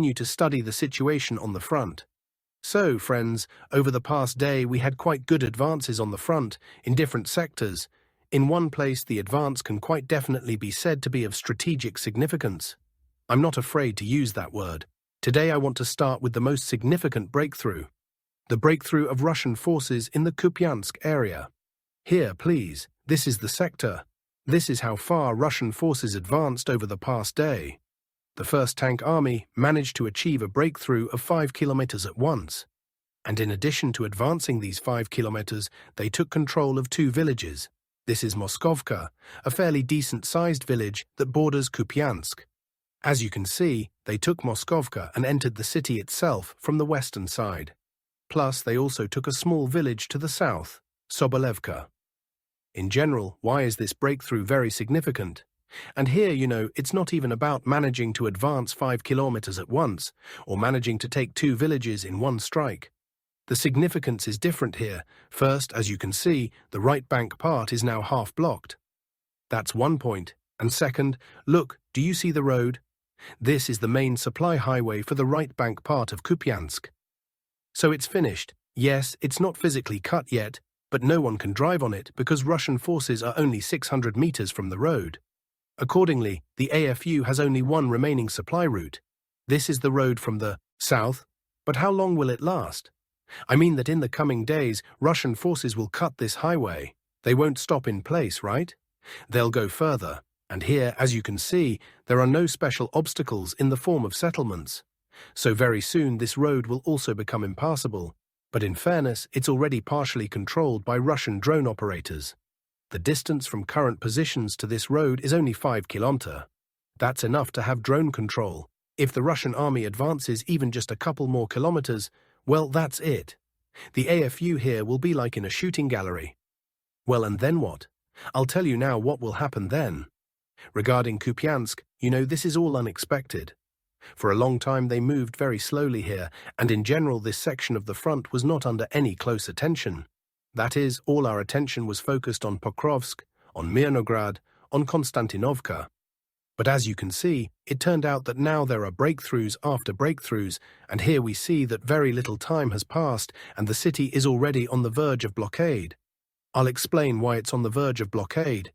continue to study the situation on the front. So, friends, over the past day we had quite good advances on the front, in different sectors. In one place the advance can quite definitely be said to be of strategic significance. I'm not afraid to use that word. Today I want to start with the most significant breakthrough. The breakthrough of Russian forces in the Kupiansk area. Here, please, this is the sector. This is how far Russian forces advanced over the past day. The 1st Tank Army managed to achieve a breakthrough of 5 kilometers at once. And in addition to advancing these 5 kilometers, they took control of 2 villages. This is Moskovka, a fairly decent-sized village that borders Kupiansk. As you can see, they took Moskovka and entered the city itself from the western side. Plus, they also took a small village to the south, Sobolevka. In general, why is this breakthrough very significant? And here, it's not even about managing to advance 5 kilometers at once, or managing to take 2 villages in one strike. The significance is different here. First, as you can see, the right bank part is now half blocked. That's one point. And second, look, do you see the road? This is the main supply highway for the right bank part of Kupiansk. So it's finished. Yes, it's not physically cut yet, but no one can drive on it because Russian forces are only 600 meters from the road. Accordingly, the AFU has only one remaining supply route. This is the road from the south. But how long will it last? I mean that in the coming days, Russian forces will cut this highway. They won't stop in place, right? They'll go further. And here, as you can see, there are no special obstacles in the form of settlements. So very soon this road will also become impassable. But in fairness, it's already partially controlled by Russian drone operators. The distance from current positions to this road is only 5 kilometers. That's enough to have drone control. If the Russian army advances even just a couple more kilometers, well, that's it. The AFU here will be like in a shooting gallery. Well, and then what? I'll tell you now what will happen then. Regarding Kupiansk, this is all unexpected. For a long time they moved very slowly here, and in general this section of the front was not under any close attention. That is, all our attention was focused on Pokrovsk, on Mirnograd, on Konstantinovka. But as you can see, it turned out that now there are breakthroughs after breakthroughs, and here we see that very little time has passed and the city is already on the verge of blockade. I'll explain why it's on the verge of blockade.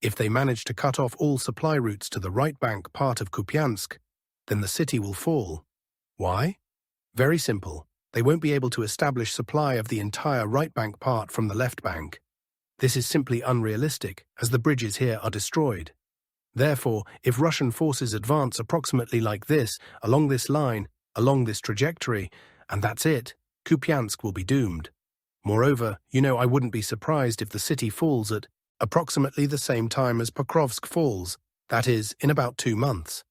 If they manage to cut off all supply routes to the right bank part of Kupiansk, then the city will fall. Why? Very simple. They won't be able to establish supply of the entire right bank part from the left bank. This is simply unrealistic, as the bridges here are destroyed. Therefore, if Russian forces advance approximately like this, along this line, along this trajectory, and that's it, Kupiansk will be doomed. Moreover, I wouldn't be surprised if the city falls at approximately the same time as Pokrovsk falls, that is, in about 2 months.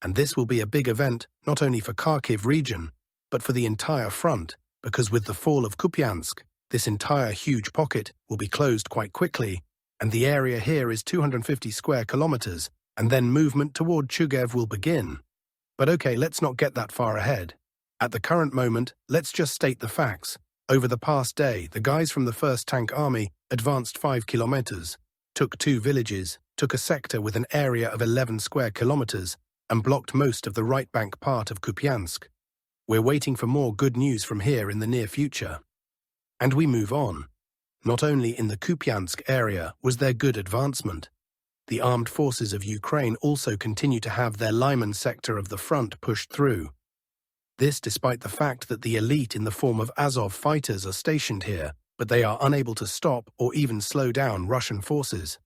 And this will be a big event, not only for Kharkiv region, but for the entire front, because with the fall of Kupiansk, this entire huge pocket will be closed quite quickly, and the area here is 250 square kilometers, and then movement toward Chugev will begin. But okay, let's not get that far ahead. At the current moment, let's just state the facts. Over the past day, the guys from the 1st Tank Army advanced 5 kilometers, took 2 villages, took a sector with an area of 11 square kilometers, and blocked most of the right bank part of Kupiansk. We're waiting for more good news from here in the near future. And we move on. Not only in the Kupiansk area was there good advancement. The armed forces of Ukraine also continue to have their Lyman sector of the front pushed through. This despite the fact that the elite in the form of Azov fighters are stationed here, but they are unable to stop or even slow down Russian forces.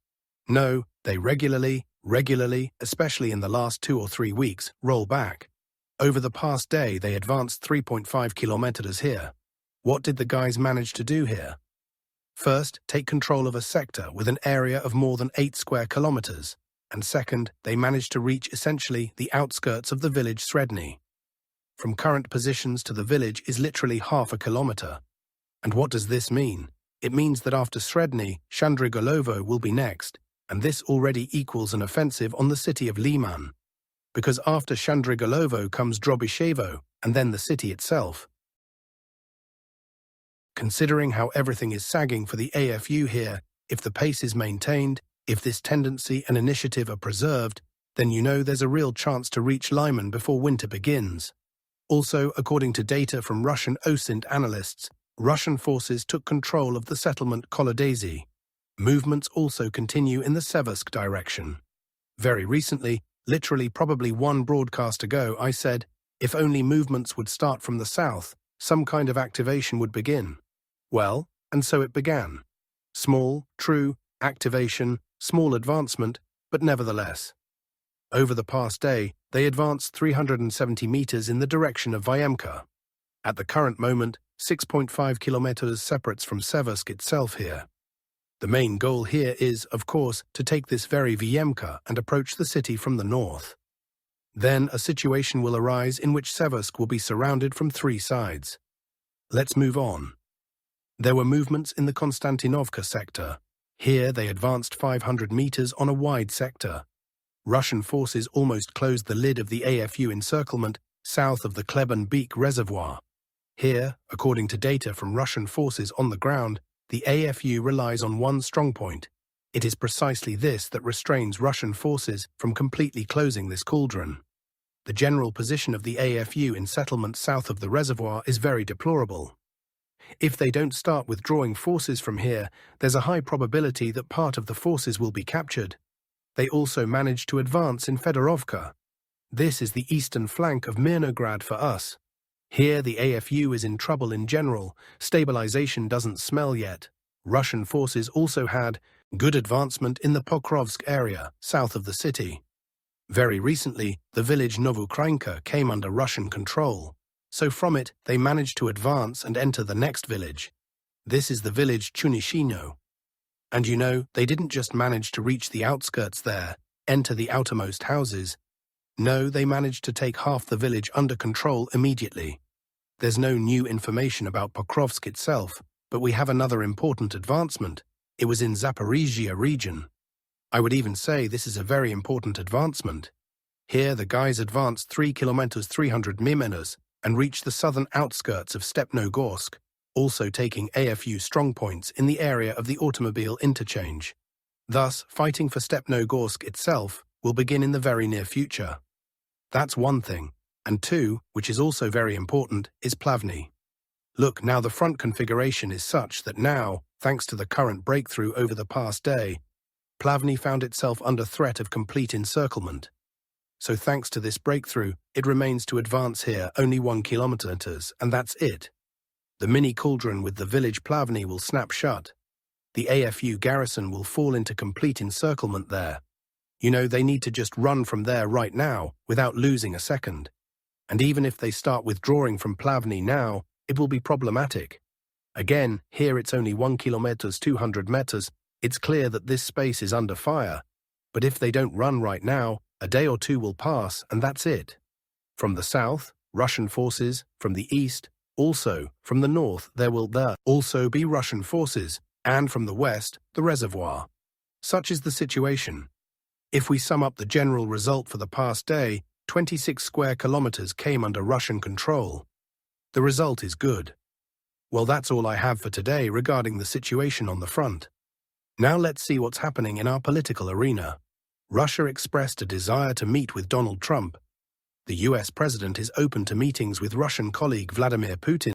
No, they regularly, especially in the last 2 or 3 weeks, roll back. Over the past day, they advanced 3.5 kilometers here. What did the guys manage to do here? First, take control of a sector with an area of more than 8 square kilometers. And second, they managed to reach essentially the outskirts of the village Sredny. From current positions to the village is literally half a kilometer. And what does this mean? It means that after Sredny, Shandrigolovo will be next, and this already equals an offensive on the city of Liman. Because after Shandrigolovo comes Drobyshevo, and then the city itself. Considering how everything is sagging for the AFU here, if the pace is maintained, if this tendency and initiative are preserved, then there's a real chance to reach Lyman before winter begins. Also, according to data from Russian OSINT analysts, Russian forces took control of the settlement Kolodezi. Movements also continue in the Seversk direction. Very recently, literally probably one broadcast ago, I said, if only movements would start from the south, some kind of activation would begin. Well, and so it began. Small, true, activation, small advancement, but nevertheless. Over the past day, they advanced 370 meters in the direction of Vyemka. At the current moment, 6.5 kilometers separates from Seversk itself here. The main goal here is, of course, to take this very Vyemka and approach the city from the north. Then a situation will arise in which Seversk will be surrounded from three sides. Let's move on. There were movements in the Konstantinovka sector. Here they advanced 500 meters on a wide sector. Russian forces almost closed the lid of the AFU encirclement south of the Kleban-Beek reservoir. Here, according to data from Russian forces on the ground, the AFU relies on one strongpoint. It is precisely this that restrains Russian forces from completely closing this cauldron. The general position of the AFU in settlements south of the reservoir is very deplorable. If they don't start withdrawing forces from here, there's a high probability that part of the forces will be captured. They also managed to advance in Fedorovka. This is the eastern flank of Mirnograd for us. Here the AFU is in trouble in general. Stabilization doesn't smell yet. Russian forces also had good advancement in the Pokrovsk area, south of the city. Very recently, the village Novukrainka came under Russian control. So from it, they managed to advance and enter the next village. This is the village Chunishino. And you know, they didn't just manage to reach the outskirts there, enter the outermost houses. No, they managed to take half the village under control immediately. There's no new information about Pokrovsk itself, but we have another important advancement. It was in Zaporizhia region. I would even say this is a very important advancement. Here the guys advanced 3 kilometers 300 meters and reached the southern outskirts of Stepnogorsk, also taking AFU strongpoints in the area of the automobile interchange. Thus, fighting for Stepnogorsk itself will begin in the very near future. That's one thing. And two, which is also very important, is Plavny. Look, now the front configuration is such that now, thanks to the current breakthrough over the past day, Plavny found itself under threat of complete encirclement. So thanks to this breakthrough, it remains to advance here only 1 kilometer, and that's it. The mini cauldron with the village Plavny will snap shut. The AFU garrison will fall into complete encirclement there. You know, they need to just run from there right now, without losing a second. And even if they start withdrawing from Plavny now, it will be problematic. Again, here it's only 1 kilometer 200 meters. It's clear that this space is under fire. But if they don't run right now, a day or two will pass, and that's it. From the south, Russian forces. From the east, also. From the north, there will also be Russian forces. And from the west, the reservoir. Such is the situation. If we sum up the general result for the past day, 26 square kilometers came under Russian control. The result is good. Well, that's all I have for today regarding the situation on the front. Now let's see what's happening in our political arena. Russia expressed a desire to meet with Donald Trump. The US president is open to meetings with Russian colleague Vladimir Putin.